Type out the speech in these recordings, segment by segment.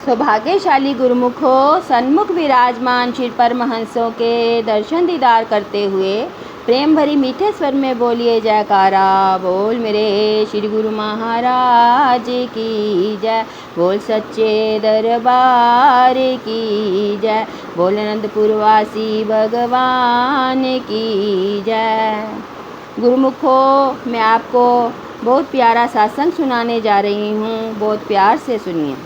सौभाग्यशाली गुरुमुखो, सन्मुख विराजमान श्री परमहंसों के दर्शन दीदार करते हुए प्रेम भरी मीठे स्वर में बोलिए जयकारा। बोल मेरे श्री गुरु महाराज की जय, बोल सच्चे दरबार की जय, बोल अनंतपुरवासी भगवान की जय। गुरुमुखो, मैं आपको बहुत प्यारा सत्संग सुनाने जा रही हूँ, बहुत प्यार से सुनिए।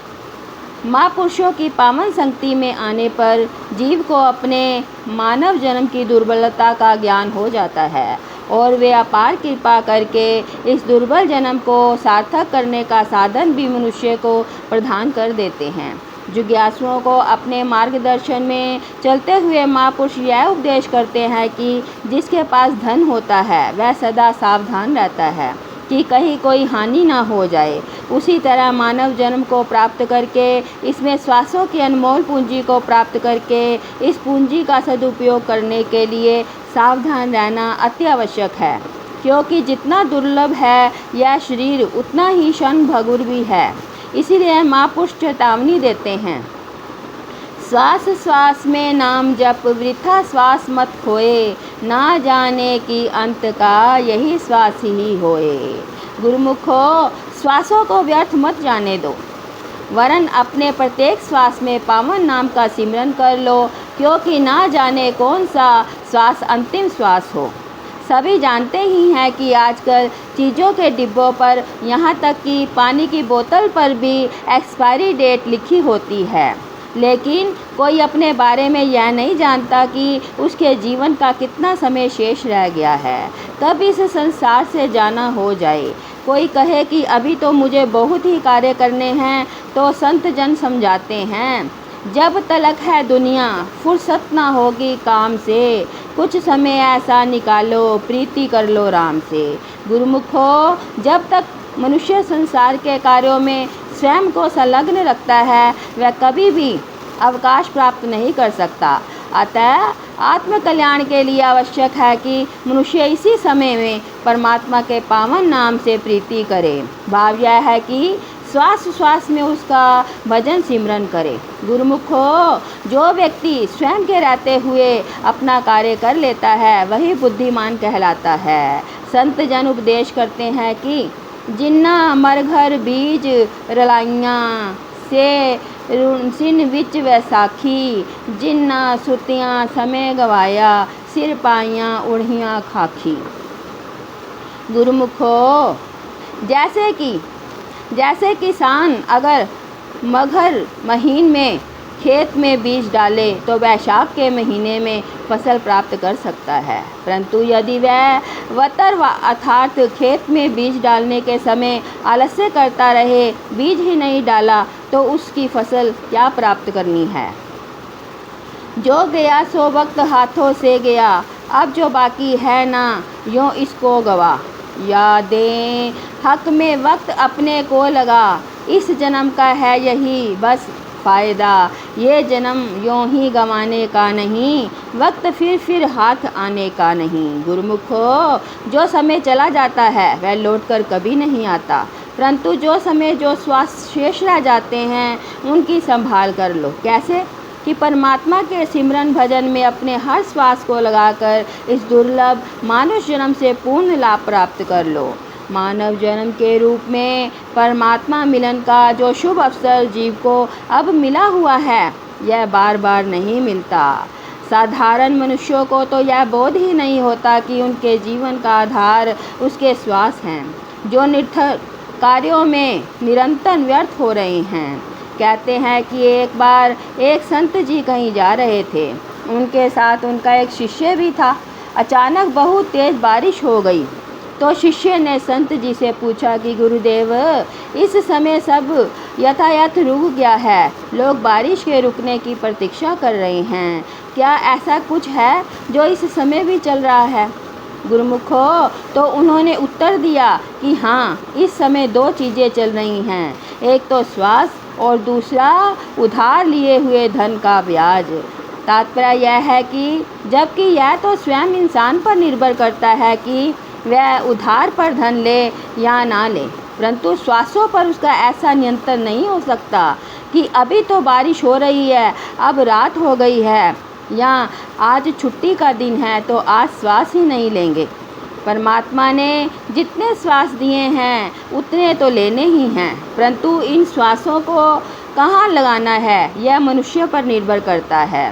महापुरुषों की पावन संगति में आने पर जीव को अपने मानव जन्म की दुर्बलता का ज्ञान हो जाता है और वे अपार कृपा करके इस दुर्बल जन्म को सार्थक करने का साधन भी मनुष्य को प्रदान कर देते हैं। जिज्ञासुओं को अपने मार्गदर्शन में चलते हुए महापुरुष यह उपदेश करते हैं कि जिसके पास धन होता है वह सदा सावधान रहता है कि कहीं कोई हानि ना हो जाए। उसी तरह मानव जन्म को प्राप्त करके इसमें श्वासों की अनमोल पूंजी को प्राप्त करके इस पूंजी का सदुपयोग करने के लिए सावधान रहना अति आवश्यक है, क्योंकि जितना दुर्लभ है यह शरीर उतना ही क्षण भंगुर भी है। इसीलिए महापुरुष चेतावनी देते हैं, श्वास श्वास में नाम जप, वृथा श्वास मत खोए, ना जाने कि अंत का यही श्वास ही होए। गुरुमुखो, श्वासों को व्यर्थ मत जाने दो, वरन अपने प्रत्येक श्वास में पावन नाम का सिमरन कर लो, क्योंकि ना जाने कौन सा श्वास अंतिम श्वास हो। सभी जानते ही हैं कि आजकल चीज़ों के डिब्बों पर, यहाँ तक कि पानी की बोतल पर भी एक्सपायरी डेट लिखी होती है, लेकिन कोई अपने बारे में यह नहीं जानता कि उसके जीवन का कितना समय शेष रह गया है, कब इस संसार से जाना हो जाए। कोई कहे कि अभी तो मुझे बहुत ही कार्य करने हैं, तो संत जन समझाते हैं, जब तलक है दुनिया फुर्सत ना होगी काम से, कुछ समय ऐसा निकालो प्रीति कर लो राम से। गुरुमुखो, जब तक मनुष्य संसार के कार्यों में स्वयं को संलग्न रखता है वह कभी भी अवकाश प्राप्त नहीं कर सकता। अतः आत्म कल्याण के लिए आवश्यक है कि मनुष्य इसी समय में परमात्मा के पावन नाम से प्रीति करे। भाव यह है कि श्वास श्वास में उसका भजन सिमरन करे। गुरुमुखो, जो व्यक्ति स्वयं के रहते हुए अपना कार्य कर लेता है वही बुद्धिमान कहलाता है। संत जन उपदेश करते हैं कि जिन्ना मरघर बीज रलाइयाँ से सिन विच वैसाखी, जिन्ना सुतियाँ समय गवाया, सिर पाइयाँ उड़ियाँ खाखी। गुरुमुखो, जैसे किसान अगर मघर महीन में खेत में बीज डाले तो वैशाख के महीने में फसल प्राप्त कर सकता है, परंतु यदि वह वतर अर्थात खेत में बीज डालने के समय आलस्य करता रहे, बीज ही नहीं डाला, तो उसकी फसल क्या प्राप्त करनी है। जो गया सो वक्त हाथों से गया, अब जो बाकी है ना यूँ इसको गवा। यादें हक में वक्त अपने को लगा, इस जन्म का है यही बस फ़ायदा, ये जन्म यूँ ही गंवाने का नहीं, वक्त फिर हाथ आने का नहीं। गुरुमुखो, जो समय चला जाता है वह लौटकर कभी नहीं आता, परंतु जो समय जो श्वास शेष रह जाते हैं उनकी संभाल कर लो। कैसे कि परमात्मा के सिमरन भजन में अपने हर श्वास को लगाकर इस दुर्लभ मानव जन्म से पूर्ण लाभ प्राप्त कर लो। मानव जन्म के रूप में परमात्मा मिलन का जो शुभ अवसर जीव को अब मिला हुआ है यह बार बार नहीं मिलता। साधारण मनुष्यों को तो यह बोध ही नहीं होता कि उनके जीवन का आधार उसके श्वास हैं, जो निरर्थक कार्यों में निरंतर व्यर्थ हो रहे हैं। कहते हैं कि एक बार एक संत जी कहीं जा रहे थे, उनके साथ उनका एक शिष्य भी था। अचानक बहुत तेज़ बारिश हो गई, तो शिष्य ने संत जी से पूछा कि गुरुदेव, इस समय सब यातायात रुक गया है, लोग बारिश के रुकने की प्रतीक्षा कर रहे हैं, क्या ऐसा कुछ है जो इस समय भी चल रहा है। गुरुमुखो, तो उन्होंने उत्तर दिया कि हाँ, इस समय दो चीज़ें चल रही हैं, एक तो श्वास और दूसरा उधार लिए हुए धन का ब्याज। तात्पर्य यह है कि जबकि यह तो स्वयं इंसान पर निर्भर करता है कि वह उधार पर धन ले या ना ले, परंतु श्वासों पर उसका ऐसा नियंत्रण नहीं हो सकता कि अभी तो बारिश हो रही है, अब रात हो गई है, या आज छुट्टी का दिन है तो आज श्वास ही नहीं लेंगे। परमात्मा ने जितने श्वास दिए हैं उतने तो लेने ही हैं, परंतु इन श्वासों को कहाँ लगाना है यह मनुष्य पर निर्भर करता है।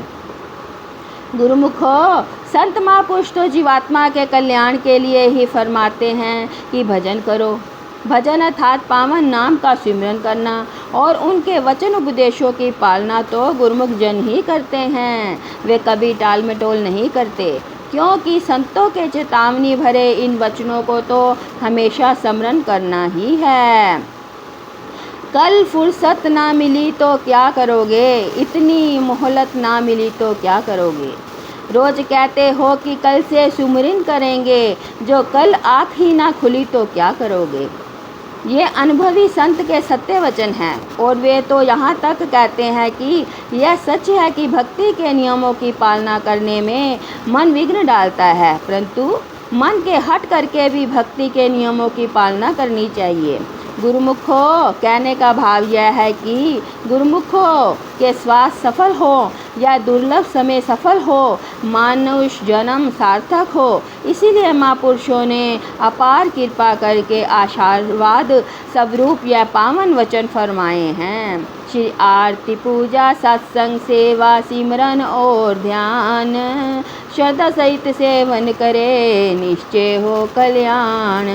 गुरुमुखो, संत महापुरुष तो जीवात्मा के कल्याण के लिए ही फरमाते हैं कि भजन करो। भजन अर्थात पावन नाम का सिमरन करना और उनके वचन उपदेशों की पालना तो गुरुमुख जन ही करते हैं, वे कभी टाल मटोल नहीं करते, क्योंकि संतों के चेतावनी भरे इन वचनों को तो हमेशा स्मरण करना ही है। कल फुर्सत ना मिली तो क्या करोगे, इतनी मोहलत ना मिली तो क्या करोगे। रोज कहते हो कि कल से सुमिरन करेंगे, जो कल आँख ही ना खुली तो क्या करोगे। ये अनुभवी संत के सत्य वचन हैं, और वे तो यहाँ तक कहते हैं कि यह सच है कि भक्ति के नियमों की पालना करने में मन विघ्न डालता है, परंतु मन के हट करके भी भक्ति के नियमों की पालना करनी चाहिए। गुरुमुखो, कहने का भाव यह है कि गुरुमुखो के श्वास सफल हो या दुर्लभ समय सफल हो, मानुष जन्म सार्थक हो, इसीलिए महापुरुषों ने अपार कृपा करके आशीर्वाद स्वरूप यह पावन वचन फरमाए हैं। श्री आरती पूजा सत्संग सेवा सिमरन और ध्यान, श्रद्धा सहित सेवन करे, निश्चय हो कल्याण।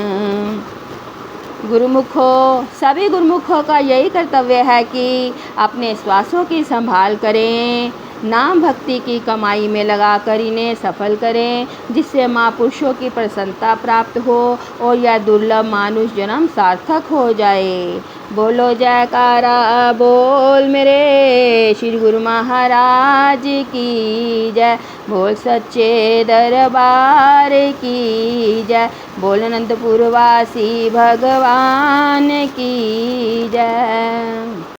गुरुमुखों, सभी गुरुमुखों का यही कर्तव्य है कि अपने श्वासों की संभाल करें, नाम भक्ति की कमाई में लगाकर इन्हें सफल करें, जिससे महापुरुषों की प्रसन्नता प्राप्त हो और यह दुर्लभ मानुष जन्म सार्थक हो जाए। बोलो जयकारा बोल मेरे श्री गुरु महाराज की जय, बोल सच्चे दरबार की जय, बोल अनंतपुर वासी भगवान की जय।